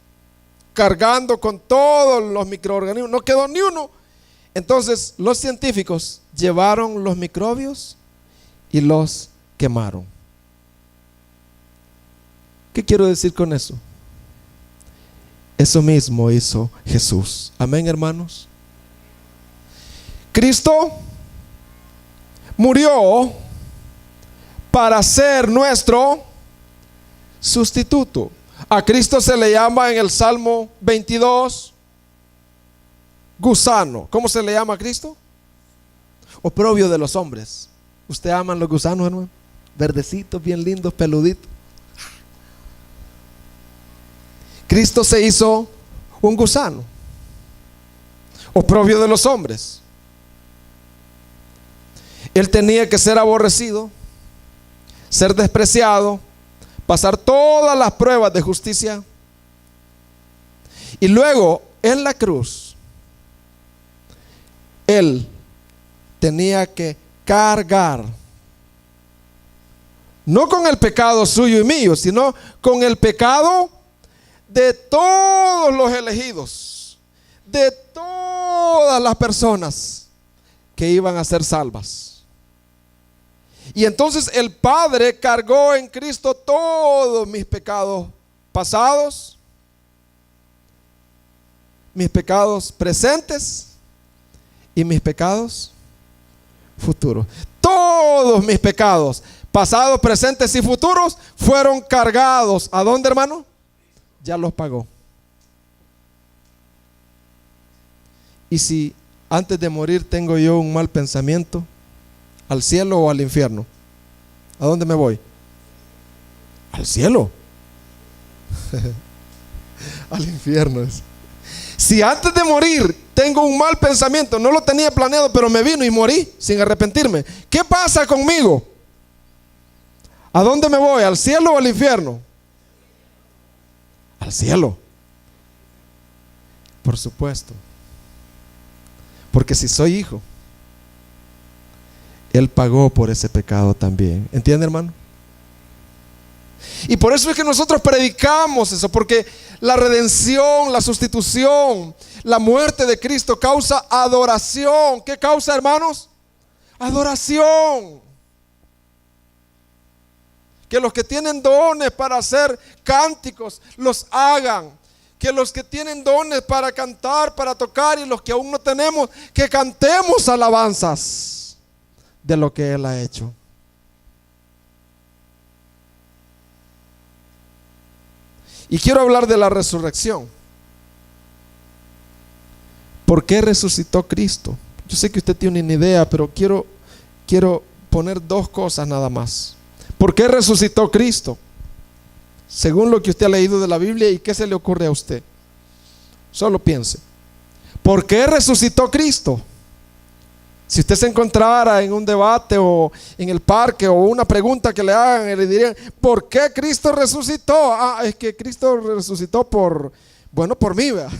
cargando con todos los microorganismos, no quedó ni uno. Entonces los científicos llevaron los microbios y los quemaron. ¿Qué quiero decir con eso? Eso mismo hizo Jesús. Amén, hermanos. Cristo murió para ser nuestro sustituto. A Cristo se le llama en el Salmo 22 gusano. ¿Cómo se le llama a Cristo? Oprobio de los hombres. ¿Usted aman los gusanos, hermano? Verdecitos, bien lindos, peluditos. Cristo se hizo un gusano, oprobio de los hombres. Él tenía que ser aborrecido, ser despreciado, pasar todas las pruebas de justicia, y luego en la cruz Él tenía que cargar, no con el pecado suyo y mío, sino con el pecado de todos los elegidos, de todas las personas que iban a ser salvas. Y entonces el Padre cargó en Cristo todos mis pecados pasados, mis pecados presentes y mis pecados futuros. Todos mis pecados pasados, presentes y futuros fueron cargados. ¿A dónde, hermano? Ya los pagó. Y si antes de morir tengo yo un mal pensamiento, ¿al cielo o al infierno? ¿A dónde me voy? Al cielo. Al infierno. Si antes de morir tengo un mal pensamiento, no lo tenía planeado, pero me vino y morí sin arrepentirme, ¿qué pasa conmigo? ¿A dónde me voy? ¿Al cielo o al infierno? Al cielo. Por supuesto. Porque si soy hijo, Él pagó por ese pecado también. ¿Entiende, hermano? Y por eso es que nosotros predicamos eso, porque la redención, la sustitución, la muerte de Cristo causa adoración. ¿Qué causa, hermanos? Adoración. Que los que tienen dones para hacer cánticos los hagan. Que los que tienen dones para cantar, para tocar, y los que aún no tenemos, que cantemos alabanzas de lo que Él ha hecho. Y quiero hablar de la resurrección. ¿Por qué resucitó Cristo? Yo sé que usted tiene una idea, pero quiero poner dos cosas nada más. ¿Por qué resucitó Cristo? Según lo que usted ha leído de la Biblia, ¿y qué se le ocurre a usted? Solo piense. ¿Por qué resucitó Cristo? Si usted se encontrara en un debate o en el parque, o una pregunta que le hagan y le dirían, ¿por qué Cristo resucitó? Ah, es que Cristo resucitó por mí, ¿verdad?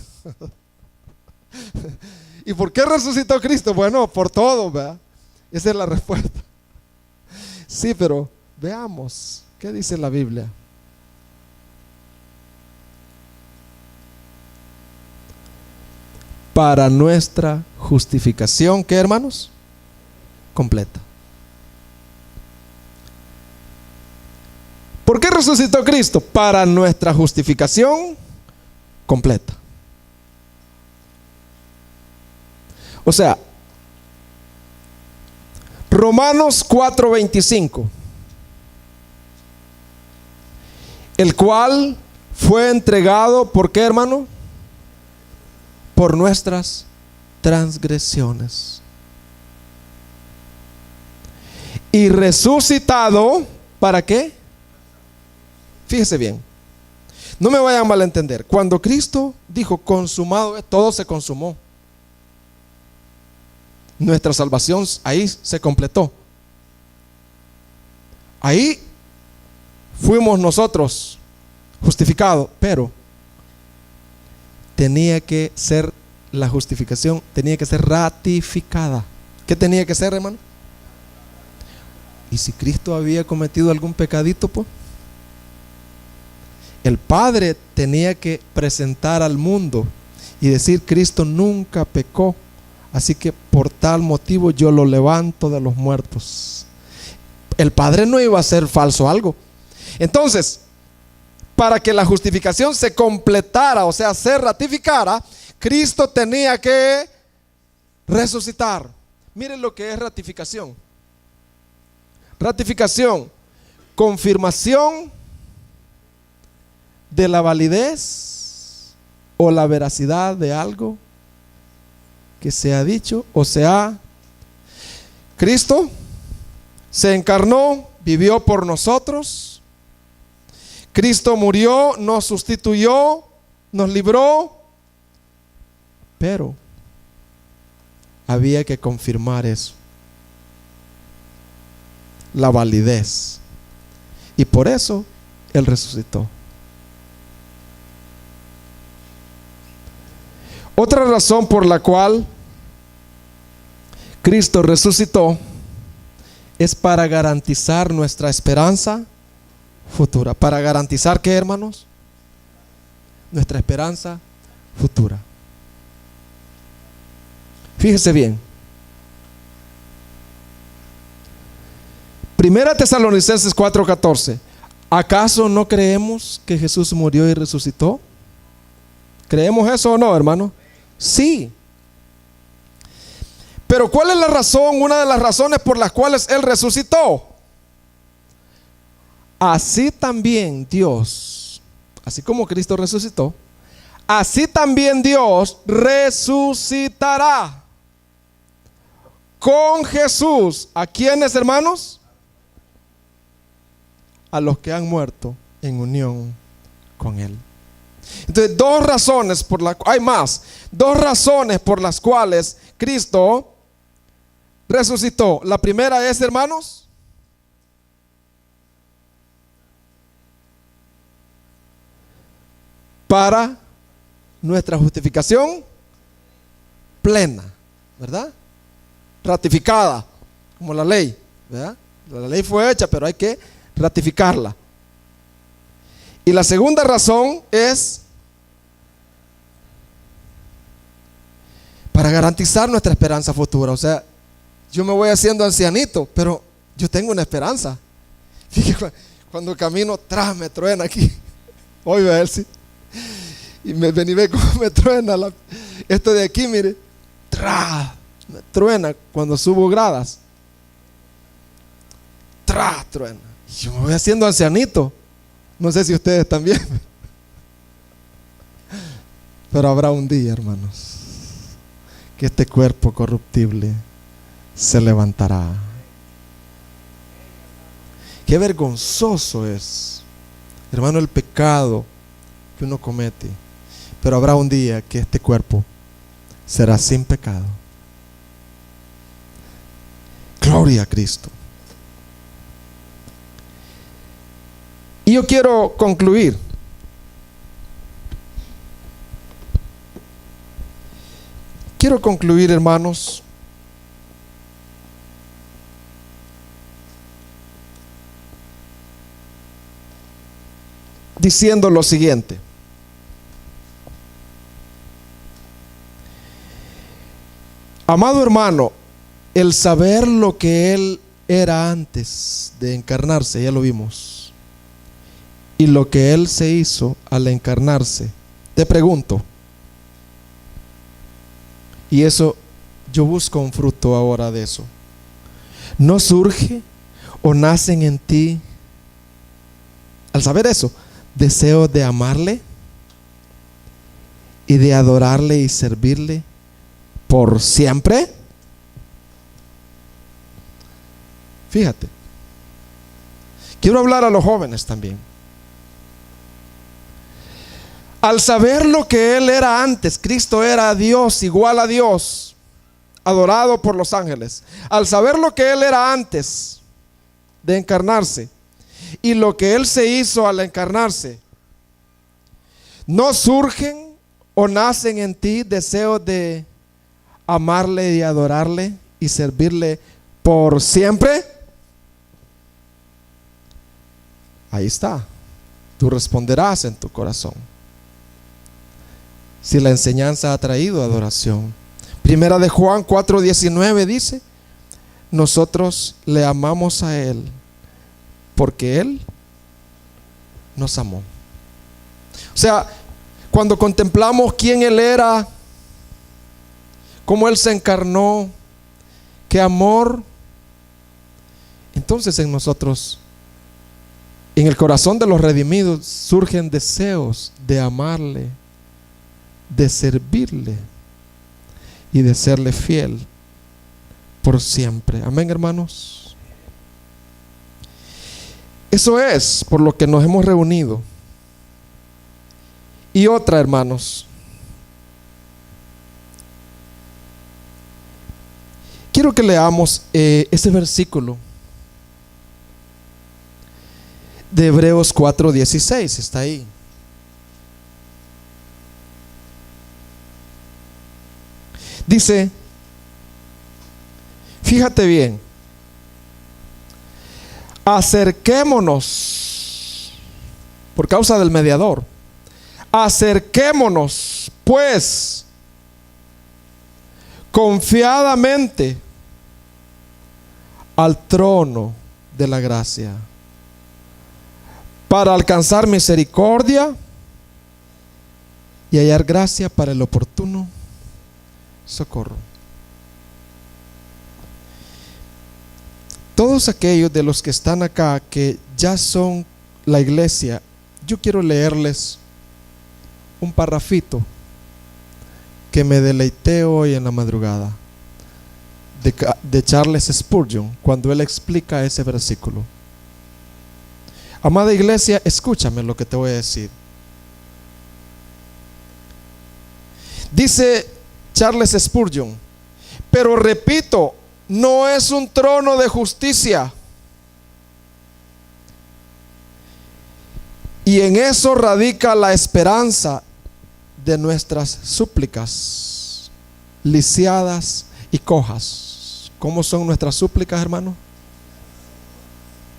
¿Y por qué resucitó Cristo? Bueno, por todo, ¿verdad? Esa es la respuesta. Sí, pero veamos, ¿qué dice la Biblia? Para nuestra justificación, ¿qué, hermanos? Completa. ¿Por qué resucitó Cristo? Para nuestra justificación completa. O sea, Romanos 4:25, el cual fue entregado, ¿por qué, hermano? Por nuestras transgresiones. Y resucitado, ¿para qué? Fíjese bien, no me vayan a malentender. Cuando Cristo dijo consumado, todo se consumó. Nuestra salvación ahí se completó. Ahí fuimos nosotros justificados, pero tenía que ser, la justificación tenía que ser ratificada. ¿Qué tenía que ser, hermano? Y si Cristo había cometido algún pecadito, pues el Padre tenía que presentar al mundo y decir, Cristo nunca pecó, así que por tal motivo yo lo levanto de los muertos. El Padre no iba a hacer falso algo. Entonces, para que la justificación se completara, o sea, se ratificara, Cristo tenía que resucitar. Miren lo que es ratificación. Ratificación, confirmación de la validez o la veracidad de algo que se ha dicho o se ha. Cristo se encarnó, vivió por nosotros. Cristo murió, nos sustituyó, nos libró, pero había que confirmar eso, la validez, y por eso Él resucitó. Otra razón por la cual Cristo resucitó es para garantizar nuestra esperanza futura. ¿Para garantizar qué, hermanos? Nuestra esperanza futura. Fíjese bien. Primera Tesalonicenses 4:14. ¿Acaso no creemos que Jesús murió y resucitó? ¿Creemos eso o no, hermano? Sí. Pero ¿cuál es la razón? Una de las razones por las cuales Él resucitó. Así también Dios, así como Cristo resucitó, así también Dios resucitará con Jesús. ¿A quiénes, hermanos? A los que han muerto en unión con Él. Entonces, dos razones por las cuales Cristo resucitó. La primera es, hermanos, para nuestra justificación plena, ¿verdad? Ratificada, como la ley, ¿verdad? La ley fue hecha, pero hay que ratificarla. Y la segunda razón es para garantizar nuestra esperanza futura. O sea, yo me voy haciendo ancianito, pero yo tengo una esperanza. Fíjate, cuando camino, me truena aquí. Hoy a ver si. Y me ve cómo me truena esto de aquí, mire. Me truena cuando subo gradas. Truena. Yo me voy haciendo ancianito. No sé si ustedes también. Pero habrá un día, hermanos, que este cuerpo corruptible se levantará. Qué vergonzoso es, hermano, el pecado que uno comete. Pero habrá un día que este cuerpo será sin pecado. Gloria a Cristo. Y yo quiero concluir. Quiero concluir, hermanos, diciendo lo siguiente. Amado hermano, el saber lo que Él era antes de encarnarse, ya lo vimos, y lo que Él se hizo al encarnarse, te pregunto, y eso, yo busco un fruto ahora de eso, ¿no surge o nacen en ti, al saber eso, deseo de amarle y de adorarle y servirle por siempre? Fíjate, quiero hablar a los jóvenes también. Al saber lo que Él era antes, Cristo era Dios, igual a Dios, adorado por los ángeles. Al saber lo que Él era antes de encarnarse y lo que Él se hizo al encarnarse, ¿no surgen o nacen en ti deseos de amarle y adorarle y servirle por siempre? Ahí está. Tú responderás en tu corazón si la enseñanza ha traído adoración. Primera de Juan 4:19 dice: nosotros le amamos a Él porque Él nos amó. O sea, cuando contemplamos quién Él era, cómo Él se encarnó, qué amor, entonces en nosotros, en el corazón de los redimidos, surgen deseos de amarle, de servirle y de serle fiel por siempre. Amén, hermanos. Eso es por lo que nos hemos reunido. Y otra, hermanos, quiero que leamos ese versículo de Hebreos 4:16. Está ahí. Dice, fíjate bien, acerquémonos, por causa del mediador, acerquémonos pues confiadamente al trono de la gracia para alcanzar misericordia y hallar gracia para el oportuno socorro. Todos aquellos de los que están acá que ya son la iglesia, yo quiero leerles un parrafito que me deleité hoy en la madrugada de Charles Spurgeon, cuando él explica ese versículo. Amada iglesia, escúchame lo que te voy a decir. Dice Charles Spurgeon: pero repito, no es un trono de justicia, y en eso radica la esperanza de nuestras súplicas lisiadas y cojas. ¿Cómo son nuestras súplicas, hermano?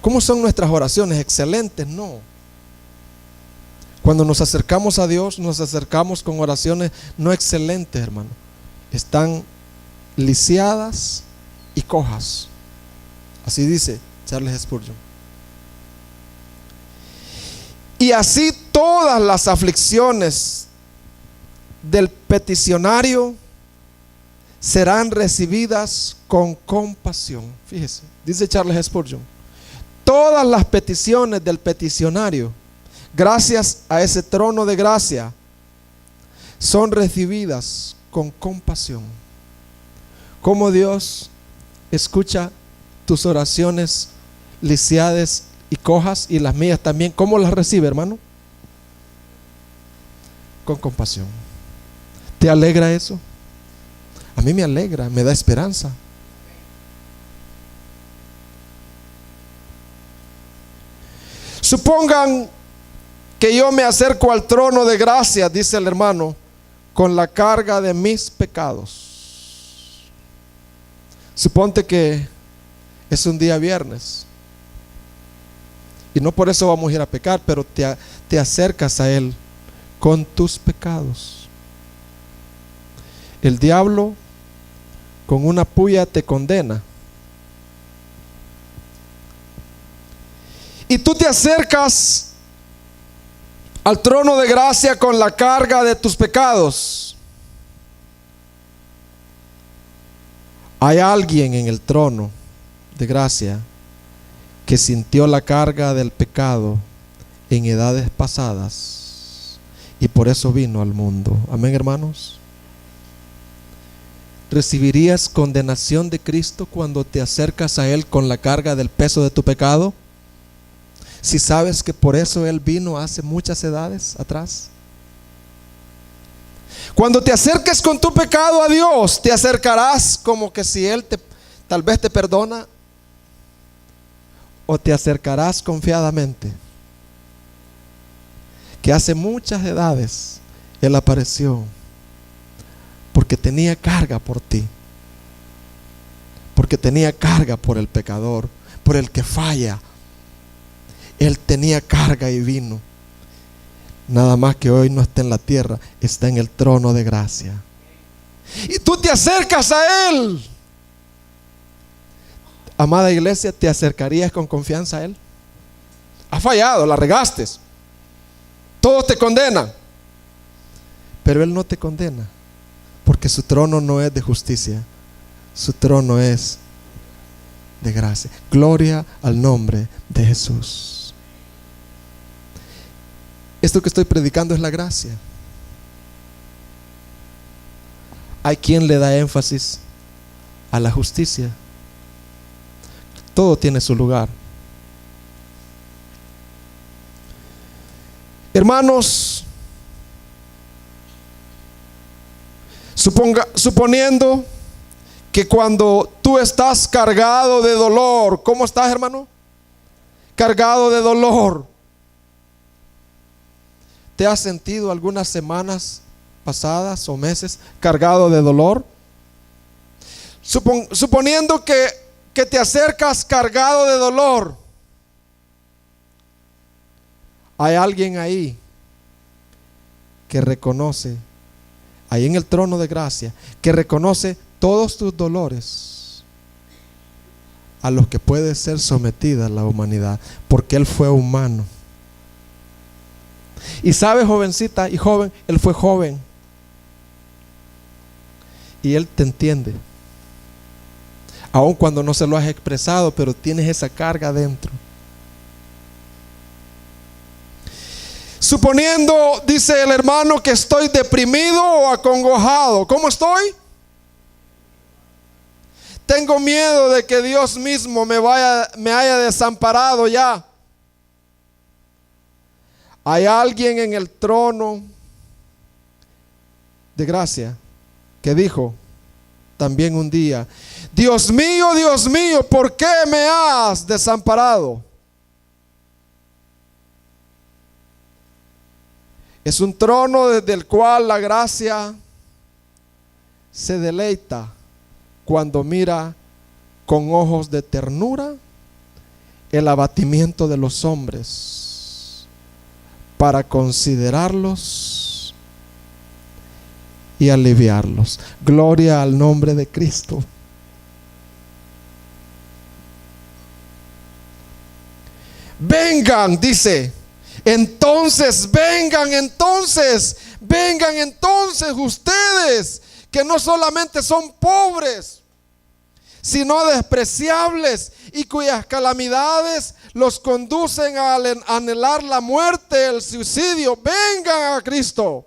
¿Cómo son nuestras oraciones? Excelentes, no. Cuando nos acercamos a Dios, nos acercamos con oraciones no excelentes, hermano. Están lisiadas y cojas. Así dice Charles Spurgeon. Y así todas las aflicciones del peticionario serán recibidas con compasión. Fíjese, dice Charles Spurgeon, todas las peticiones del peticionario, gracias a ese trono de gracia, son recibidas con compasión. Cómo Dios escucha tus oraciones lisiadas y cojas, y las mías también. ¿Cómo las recibe, hermano? Con compasión. ¿Te alegra eso? A mí me alegra, me da esperanza. Supongan que yo me acerco al trono de gracia, dice el hermano, con la carga de mis pecados. Suponte que es un día viernes y no por eso vamos a ir a pecar, pero te acercas a Él con tus pecados. El diablo con una puya te condena. Y tú te acercas al trono de gracia con la carga de tus pecados. Hay alguien en el trono de gracia que sintió la carga del pecado en edades pasadas y por eso vino al mundo. Amén, hermanos. ¿Recibirías condenación de Cristo cuando te acercas a Él con la carga del peso de tu pecado? Si sabes que por eso Él vino hace muchas edades atrás. Cuando te acerques con tu pecado a Dios, te acercarás como que si Él tal vez te perdona, o te acercarás confiadamente que hace muchas edades Él apareció porque tenía carga por ti, porque tenía carga por el pecador, por el que falla. Él tenía carga y vino. Nada más que hoy no está en la tierra, está en el trono de gracia. Y tú te acercas a Él. Amada iglesia, ¿te acercarías con confianza a Él? Has fallado, la regaste. Todos te condenan. Pero Él no te condena, porque su trono no es de justicia. Su trono es de gracia. Gloria al nombre de Jesús. Esto que estoy predicando es la gracia. Hay quien le da énfasis a la justicia. Todo tiene su lugar. Hermanos, suponiendo que cuando tú estás cargado de dolor, ¿cómo estás, hermano? Cargado de dolor. ¿Te has sentido algunas semanas pasadas o meses cargado de dolor? Suponiendo que te acercas cargado de dolor, hay alguien ahí que reconoce, ahí en el trono de gracia, que reconoce todos tus dolores a los que puede ser sometida la humanidad, porque Él fue humano. Y sabe, jovencita y joven, Él fue joven y Él te entiende. Aun cuando no se lo has expresado, pero tienes esa carga dentro. Suponiendo, dice el hermano, que estoy deprimido o acongojado. ¿Cómo estoy? Tengo miedo de que Dios mismo me haya desamparado ya. Hay alguien en el trono de gracia que dijo también un día: Dios mío, ¿por qué me has desamparado? Es un trono desde el cual la gracia se deleita cuando mira con ojos de ternura el abatimiento de los hombres para considerarlos y aliviarlos. Gloria al nombre de Cristo. Vengan, dice. Entonces, vengan entonces ustedes, que no solamente son pobres, sino despreciables, y cuyas calamidades los conducen a anhelar la muerte, el suicidio. Vengan a Cristo.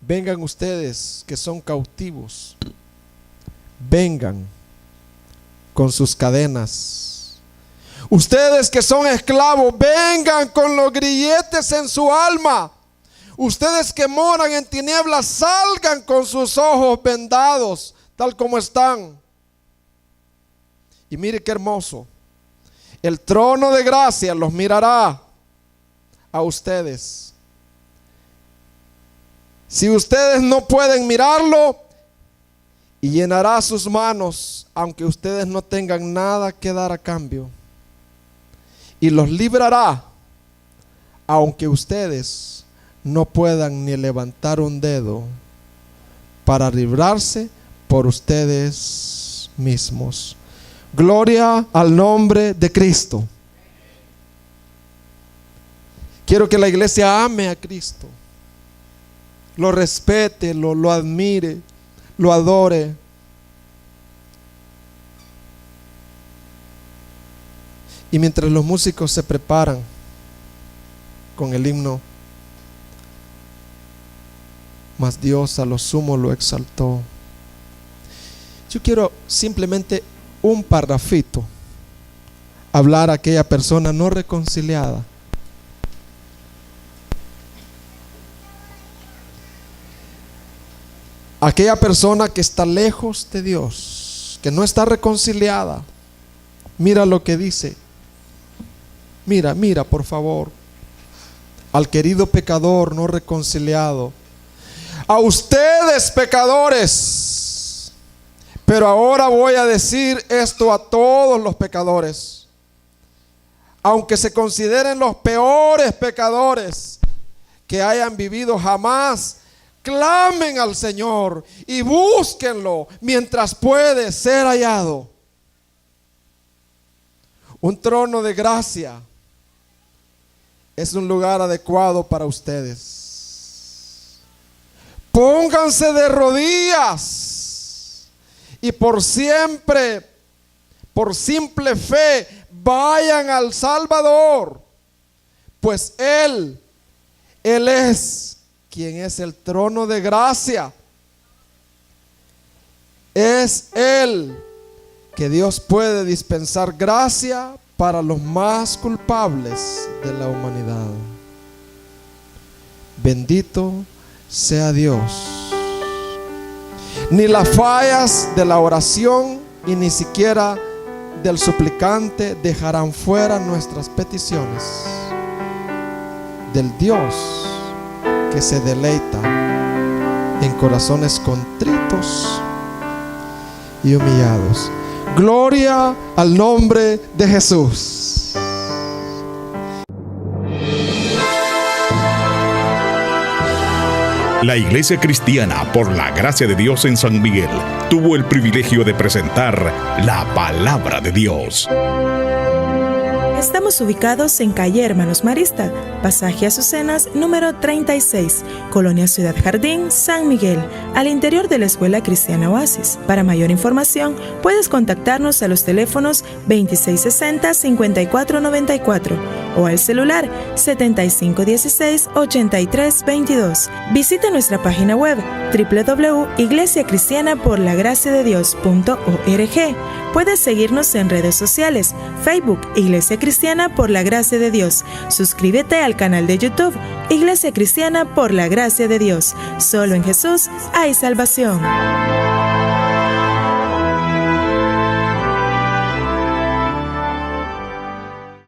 Vengan ustedes que son cautivos. Vengan con sus cadenas. Ustedes que son esclavos, vengan con los grilletes en su alma. Ustedes que moran en tinieblas, salgan con sus ojos vendados, tal como están. Y mire qué hermoso. El trono de gracia los mirará a ustedes. Si ustedes no pueden mirarlo, y llenará sus manos, aunque ustedes no tengan nada que dar a cambio. Y los librará, aunque ustedes no puedan ni levantar un dedo para librarse por ustedes mismos. Gloria al nombre de Cristo. Quiero que la iglesia ame a Cristo, lo respete, lo admire, lo adore. Y mientras los músicos se preparan con el himno, mas Dios a lo sumo lo exaltó, yo quiero simplemente un parrafito hablar a aquella persona no reconciliada. Aquella persona que está lejos de Dios, que no está reconciliada. Mira lo que dice. Mira, por favor. Al querido pecador no reconciliado. A ustedes, pecadores. Pero ahora voy a decir esto a todos los pecadores. Aunque se consideren los peores pecadores que hayan vivido jamás, clamen al Señor y búsquenlo mientras puede ser hallado. Un trono de gracia es un lugar adecuado para ustedes. Pónganse de rodillas y por siempre, por simple fe, vayan al Salvador, pues Él es quien es el trono de gracia. Es Él que Dios puede dispensar gracia para los más culpables de la humanidad. Bendito sea Dios. Ni las fallas de la oración y ni siquiera del suplicante dejarán fuera nuestras peticiones del Dios que se deleita en corazones contritos y humillados. Gloria al nombre de Jesús. La Iglesia Cristiana por la Gracia de Dios en San Miguel tuvo el privilegio de presentar la Palabra de Dios. Estamos ubicados en calle Hermanos Marista, pasaje Azucenas, número 36, Colonia Ciudad Jardín, San Miguel, al interior de la Escuela Cristiana Oasis. Para mayor información, puedes contactarnos a los teléfonos 2660-5494 o al celular 7516-8322. Visita nuestra página web www.iglesiacristianaporlagraciadedios.org. Puedes seguirnos en redes sociales, Facebook, Iglesia Cristiana por la Gracia de Dios. Suscríbete al canal de YouTube, Iglesia Cristiana por la Gracia de Dios. Solo en Jesús hay salvación.